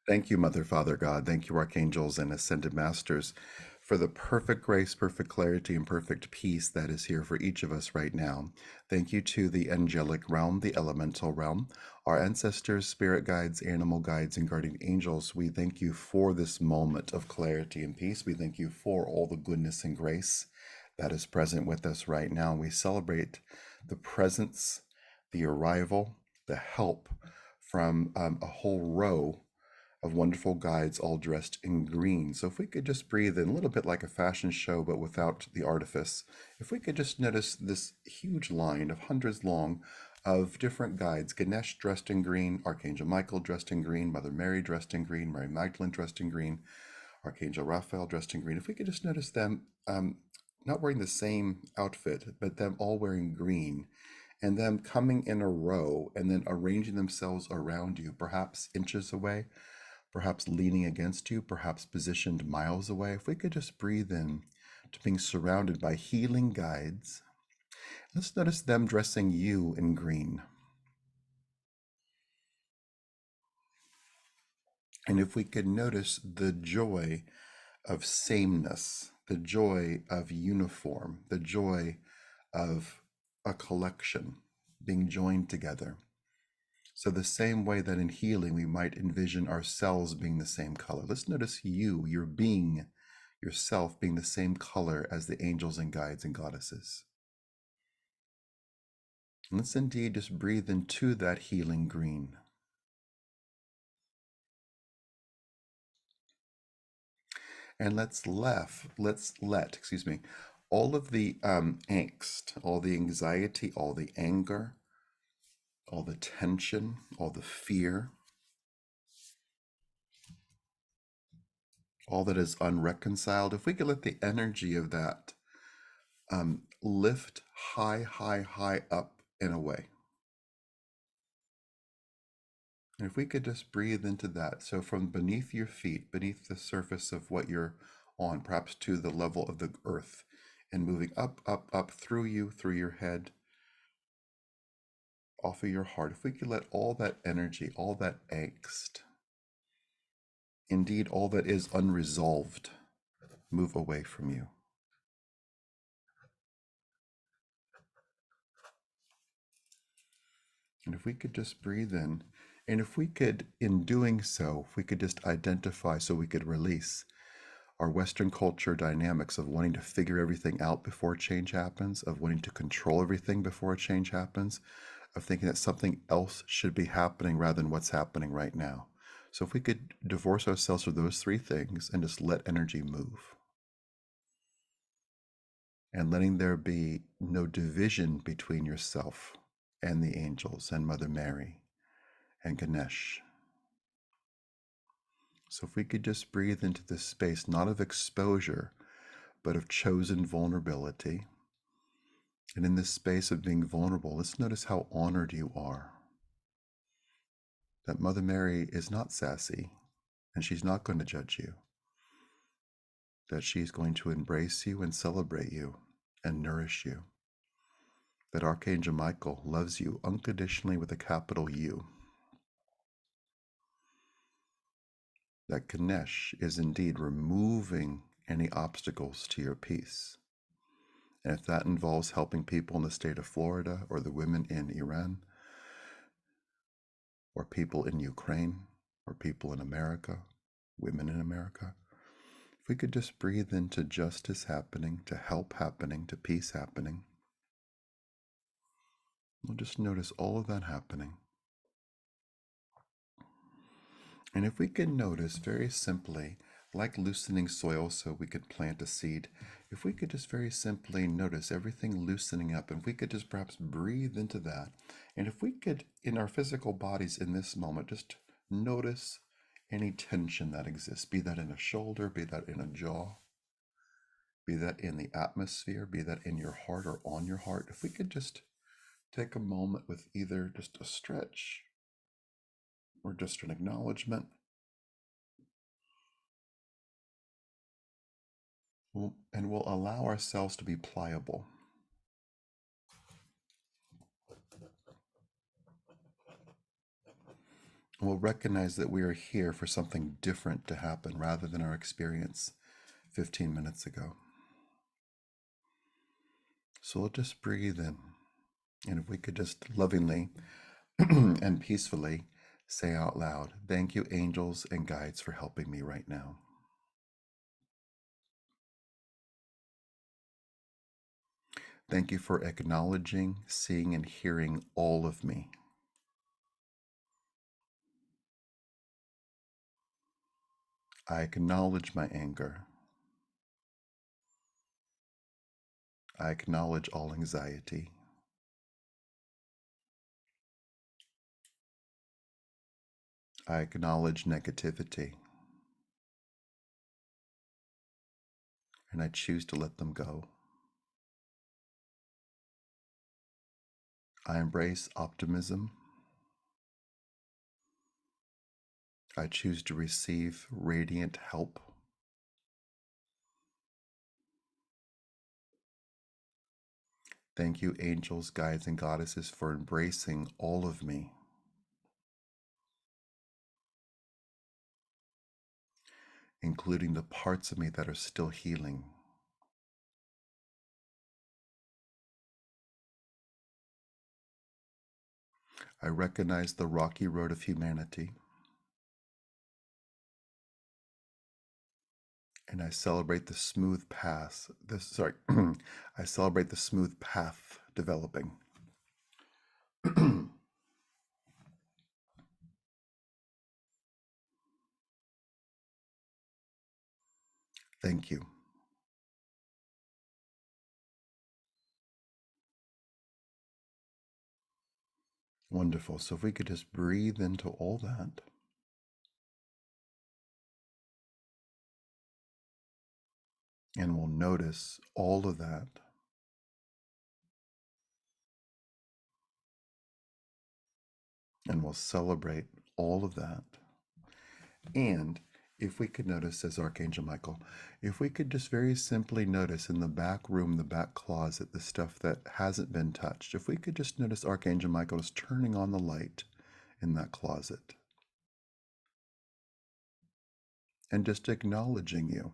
Thank you, Mother, Father, God. Thank you, Archangels and Ascended Masters, for the perfect grace, perfect clarity, and perfect peace that is here for each of us right now. Thank you to the angelic realm, the elemental realm, our ancestors, spirit guides, animal guides, and guardian angels. We thank you for this moment of clarity and peace. We thank you for all the goodness and grace that is present with us right now. We celebrate the presence, the arrival, the help from a whole row of wonderful guides all dressed in green. So if we could just breathe in a little bit like a fashion show, but without the artifice, if we could just notice this huge line of hundreds long of different guides, Ganesh dressed in green, Archangel Michael dressed in green, Mother Mary dressed in green, Mary Magdalene dressed in green, Archangel Raphael dressed in green. If we could just notice them not wearing the same outfit, but them all wearing green, and them coming in a row and then arranging themselves around you, perhaps inches away, perhaps leaning against you, perhaps positioned miles away. If we could just breathe in to being surrounded by healing guides, let's notice them dressing you in green. And if we could notice the joy of sameness, the joy of uniform, the joy of a collection being joined together. So the same way that in healing we might envision our cells being the same color. Let's notice you, your being, yourself being the same color as the angels and guides and goddesses. And let's indeed just breathe into that healing green. And let's let, excuse me, all of the angst, all the anxiety, all the anger, all the tension, all the fear, all that is unreconciled, if we could let the energy of that lift high, high, high up and away. And if we could just breathe into that. So from beneath your feet, beneath the surface of what you're on, perhaps to the level of the earth, and moving up, up, up through you, through your head, off of your heart. If we could let all that energy, all that angst, indeed all that is unresolved, move away from you. And if we could just breathe in, and if we could, in doing so, if we could just identify so we could release our Western culture dynamics of wanting to figure everything out before change happens, of wanting to control everything before a change happens, of thinking that something else should be happening rather than what's happening right now. So if we could divorce ourselves from those three things and just let energy move, and letting there be no division between yourself and the angels and Mother Mary and Ganesh. So if we could just breathe into this space, not of exposure, but of chosen vulnerability. And in this space of being vulnerable, let's notice how honored you are. That Mother Mary is not sassy, and she's not going to judge you. That she's going to embrace you and celebrate you and nourish you. That Archangel Michael loves you unconditionally with a capital U. That Ganesh is indeed removing any obstacles to your peace. And if that involves helping people in the state of Florida, or the women in Iran, or people in Ukraine, or people in America, women in America, if we could just breathe into justice happening, to help happening, to peace happening, we'll just notice all of that happening. And if we can notice very simply, like loosening soil so we could plant a seed, if we could just very simply notice everything loosening up, and if we could just perhaps breathe into that, and if we could, in our physical bodies in this moment, just notice any tension that exists, be that in a shoulder, be that in a jaw, be that in the atmosphere, be that in your heart or on your heart, if we could just take a moment with either just a stretch or just an acknowledgement, and we'll allow ourselves to be pliable. We'll recognize that we are here for something different to happen rather than our experience 15 minutes ago. So we'll just breathe in. And if we could just lovingly and peacefully say out loud, "Thank you, angels and guides, for helping me right now." Thank you for acknowledging, seeing, and hearing all of me. I acknowledge my anger. I acknowledge all anxiety. I acknowledge negativity. And I choose to let them go. I embrace optimism. I choose to receive radiant help. Thank you, angels, guides, and goddesses, for embracing all of me, including the parts of me that are still healing. I recognize the rocky road of humanity, and I celebrate the smooth path. I celebrate the smooth path developing. Thank you. Wonderful. So if we could just breathe into all that. And we'll notice all of that. And we'll celebrate all of that. And if we could notice, as Archangel Michael, if we could just very simply notice in the back room, the back closet, the stuff that hasn't been touched, if we could just notice Archangel Michael is turning on the light in that closet and just acknowledging you.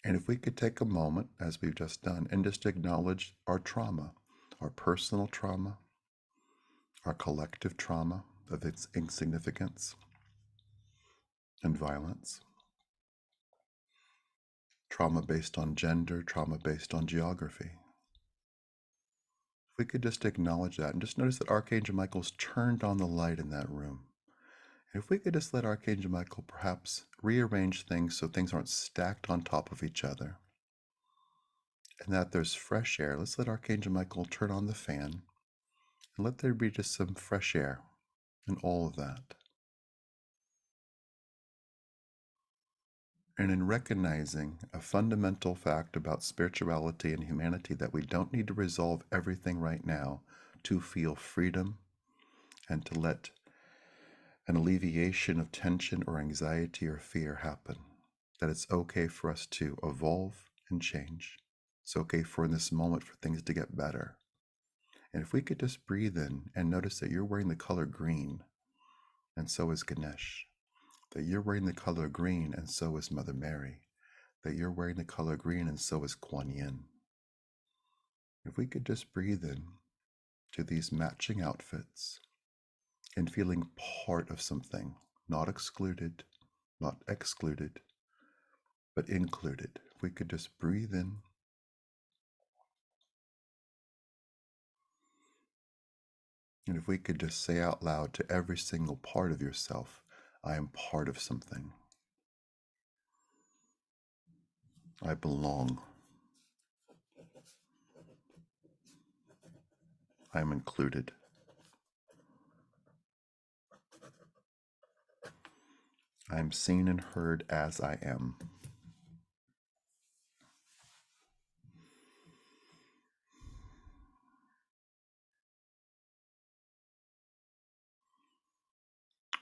And if we could take a moment, as we've just done, and just acknowledge our trauma, our personal trauma, our collective trauma of its insignificance and violence, trauma based on gender, trauma based on geography. If we could just acknowledge that and just notice that Archangel Michael's turned on the light in that room. And if we could just let Archangel Michael perhaps rearrange things so things aren't stacked on top of each other and that there's fresh air, let's let Archangel Michael turn on the fan and let there be just some fresh air and all of that. And in recognizing a fundamental fact about spirituality and humanity, that we don't need to resolve everything right now to feel freedom and to let an alleviation of tension or anxiety or fear happen. That it's okay for us to evolve and change. It's okay for in this moment for things to get better. And if we could just breathe in and notice that you're wearing the color green, and so is Ganesh, that you're wearing the color green, and so is Mother Mary, that you're wearing the color green, and so is Kuan Yin. If we could just breathe in to these matching outfits and feeling part of something, not excluded, not excluded, but included. If we could just breathe in and if we could just say out loud to every single part of yourself, I am part of something. I belong. I am included. I am seen and heard as I am.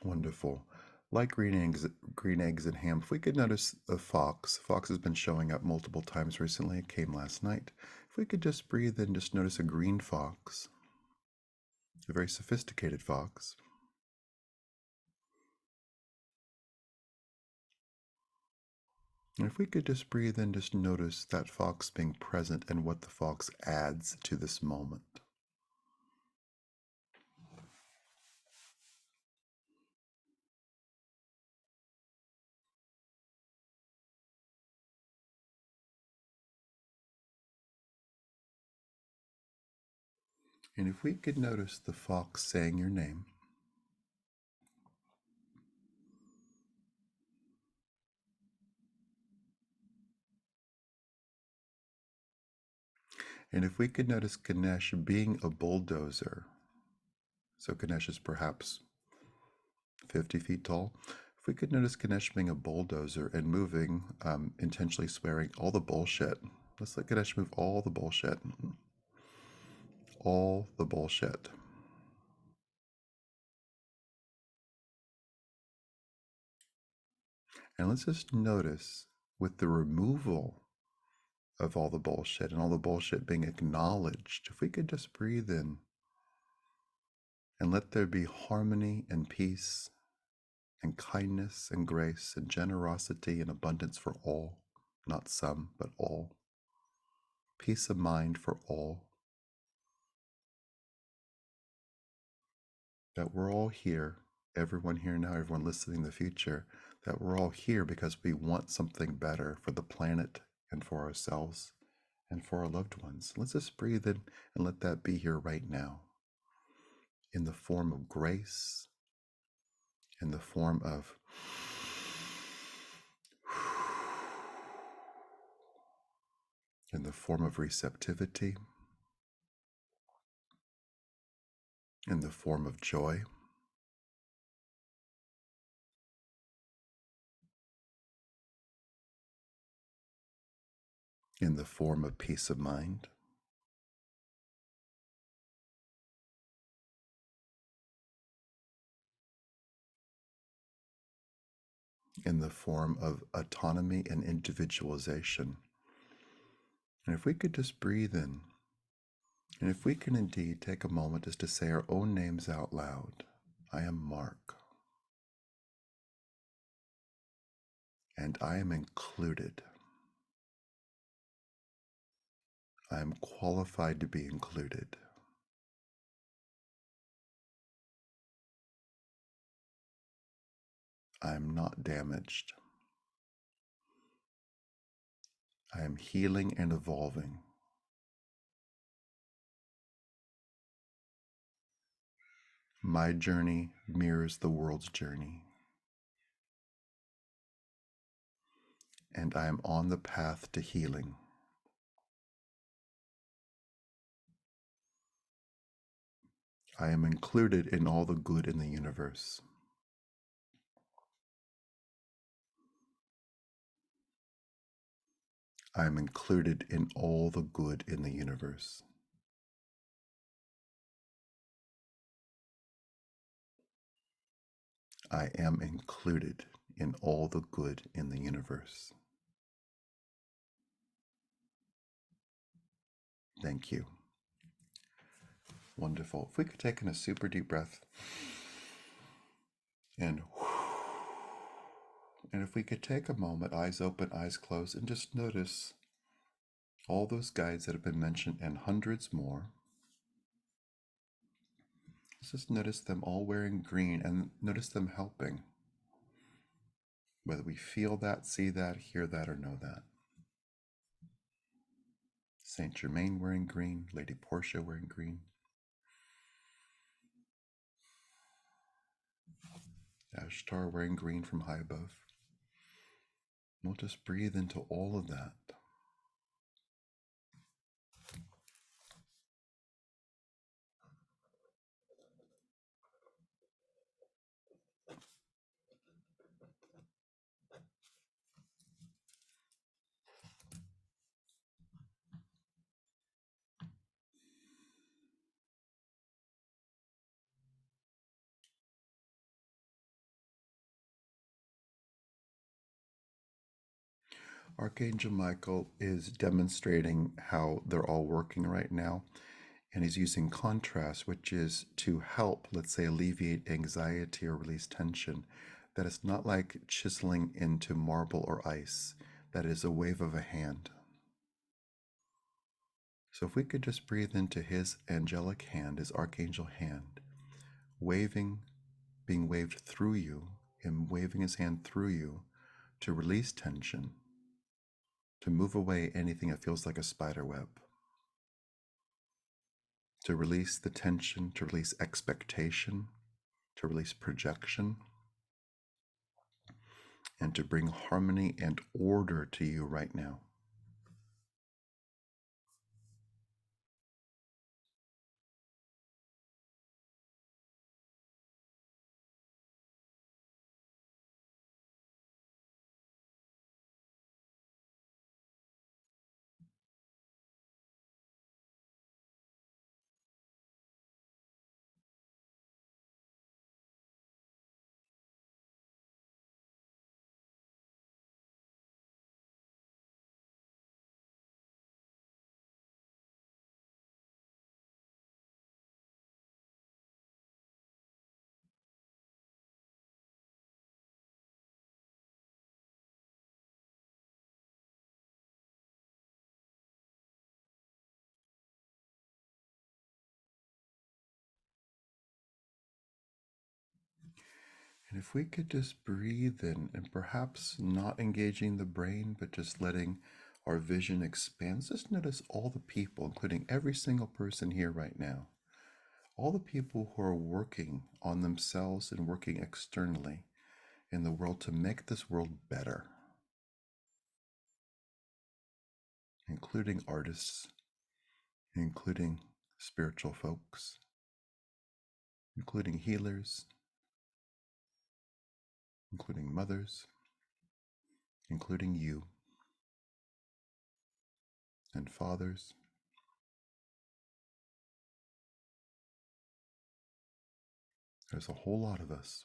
Wonderful. Like green eggs and ham, if we could notice a fox has been showing up multiple times recently. It came last night. If we could just breathe in, just notice a green fox, a very sophisticated fox. And if we could just breathe in, just notice that fox being present and what the fox adds to this moment. And if we could notice the fox saying your name, and if we could notice Ganesh being a bulldozer, so Ganesh is perhaps 50 feet tall. If we could notice Ganesh being a bulldozer and moving, intentionally swearing all the bullshit. Let's let Ganesh move all the bullshit. All the bullshit. And let's just notice with the removal of all the bullshit and all the bullshit being acknowledged, if we could just breathe in and let there be harmony and peace and kindness and grace and generosity and abundance for all, not some, but all. Peace of mind for all. That we're all here, everyone here now, everyone listening in the future, that we're all here because we want something better for the planet and for ourselves and for our loved ones. Let's just breathe in and let that be here right now in the form of grace, in the form of in the form of receptivity, in the form of joy, in the form of peace of mind, in the form of autonomy and individualization. And if we could just breathe in, and if we can indeed take a moment just to say our own names out loud. I am Mark, and I am included. I am qualified to be included. I am not damaged. I am healing and evolving. My journey mirrors the world's journey, and I am on the path to healing. I am included in all the good in the universe. I am included in all the good in the universe. I am included in all the good in the universe. Thank you. Wonderful. If we could take in a super deep breath and if we could take a moment, eyes open, eyes closed, and just notice all those guides that have been mentioned and hundreds more. Just notice them all wearing green and notice them helping. Whether we feel that, see that, hear that, or know that. Saint Germain wearing green, Lady Portia wearing green. Ashtar wearing green from high above. We'll just breathe into all of that. Archangel Michael is demonstrating how they're all working right now, and he's using contrast, which is to help, let's say, alleviate anxiety or release tension. That it's not like chiseling into marble or ice, that is a wave of a hand. So if we could just breathe into his angelic hand, his archangel hand, waving, being waved through you, him waving his hand through you to release tension, to move away anything that feels like a spider web, to release the tension, to release expectation, to release projection, and to bring harmony and order to you right now. And if we could just breathe in and perhaps not engaging the brain, but just letting our vision expand, just notice all the people, including every single person here right now, all the people who are working on themselves and working externally in the world to make this world better, including artists, including spiritual folks, including healers, including mothers, including you, and fathers. There's a whole lot of us.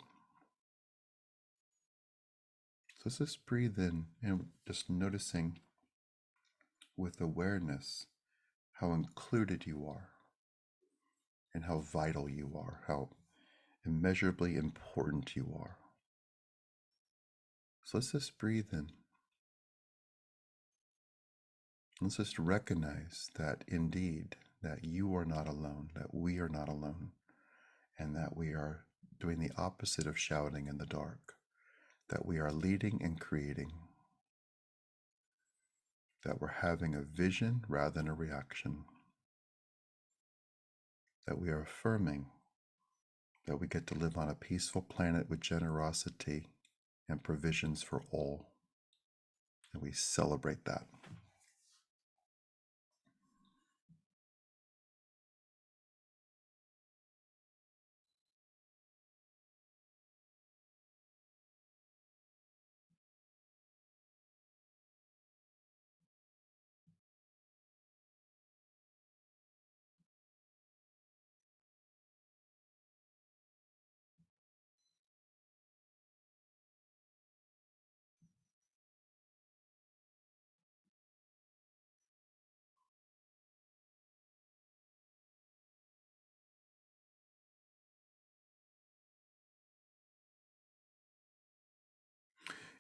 So let's just breathe in and just noticing with awareness how included you are and how vital you are, how immeasurably important you are. So let's just breathe in. Let's just recognize that indeed, that you are not alone, that we are not alone, and that we are doing the opposite of shouting in the dark, that we are leading and creating, that we're having a vision rather than a reaction, that we are affirming that we get to live on a peaceful planet with generosity and provisions for all. And we celebrate that.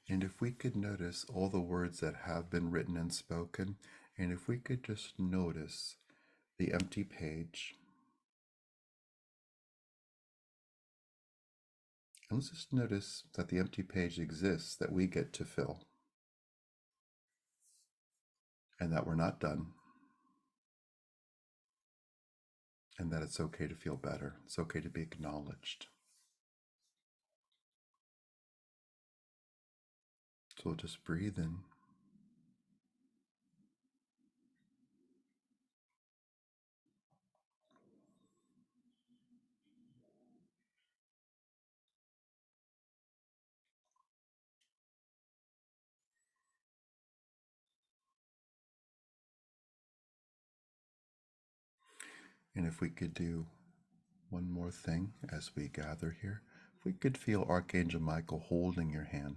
And if we could notice all the words that have been written and spoken, and if we could just notice the empty page, and let's just notice that the empty page exists that we get to fill, and that we're not done, and that it's okay to feel better. It's okay to be acknowledged. So we'll just breathe in. And if we could do one more thing as we gather here, if we could feel Archangel Michael holding your hand.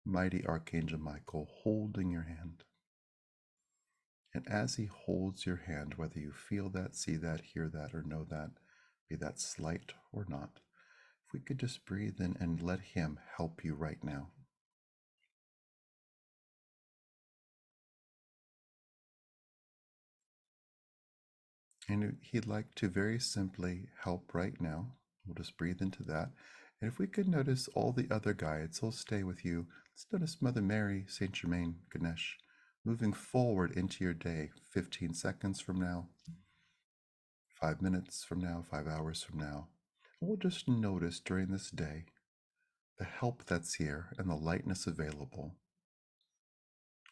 Mighty Archangel Michael holding your hand. And as he holds your hand, whether you feel that, see that, hear that, or know that, be that slight or not, If we could just breathe in and let Him help you right now. And He'd like to very simply help right now. We'll just breathe into that. And if we could notice all the other guides, He'll stay with you. Let's notice Mother Mary, Saint Germain, Ganesh, moving forward into your day 15 seconds from now, 5 minutes from now, 5 hours from now. And we'll just notice during this day the help that's here and the lightness available.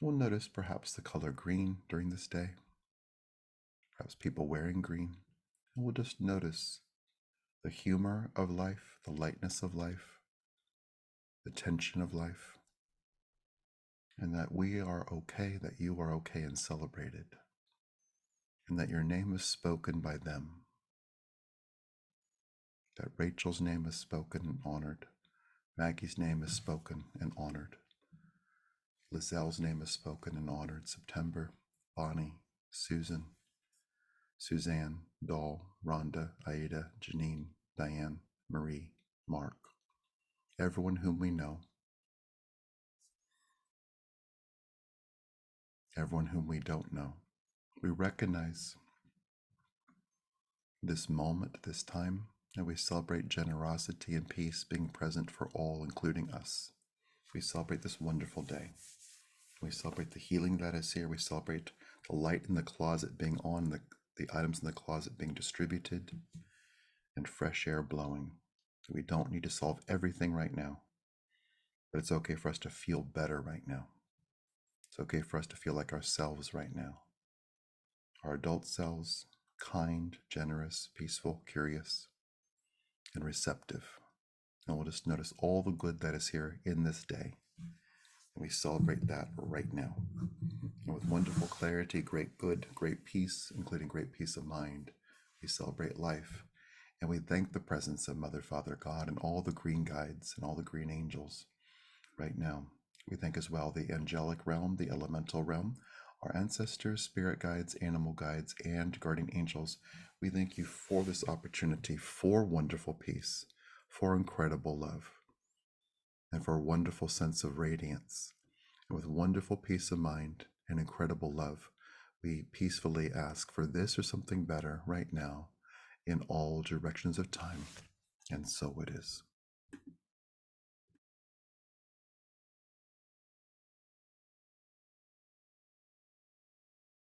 We'll notice perhaps the color green during this day, perhaps people wearing green. And we'll just notice the humor of life, the lightness of life, the tension of life, and that we are okay, that you are okay and celebrated, and that your name is spoken by them, that Rachel's name is spoken and honored, Maggie's name is spoken and honored, Lizelle's name is spoken and honored, September, Bonnie, Susan, Suzanne, Doll, Rhonda, Aida, Janine, Diane, Marie, Mark, everyone whom we know, everyone whom we don't know. We recognize this moment, this time, and we celebrate generosity and peace being present for all, including us. We celebrate this wonderful day. We celebrate the healing that is here. We celebrate the light in the closet being on, the items in the closet being distributed, and fresh air blowing. We don't need to solve everything right now, but it's okay for us to feel better right now. It's okay for us to feel like ourselves right now. Our adult selves, kind, generous, peaceful, curious, and receptive. And we'll just notice all the good that is here in this day. And we celebrate that right now. And with wonderful clarity, great good, great peace, including great peace of mind, we celebrate life. And we thank the presence of Mother, Father, God, and all the green guides and all the green angels right now. We thank as well the angelic realm, the elemental realm, our ancestors, spirit guides, animal guides, and guardian angels. We thank you for this opportunity, for wonderful peace, for incredible love, and for a wonderful sense of radiance. And with wonderful peace of mind and incredible love, we peacefully ask for this or something better right now in all directions of time. And so it is.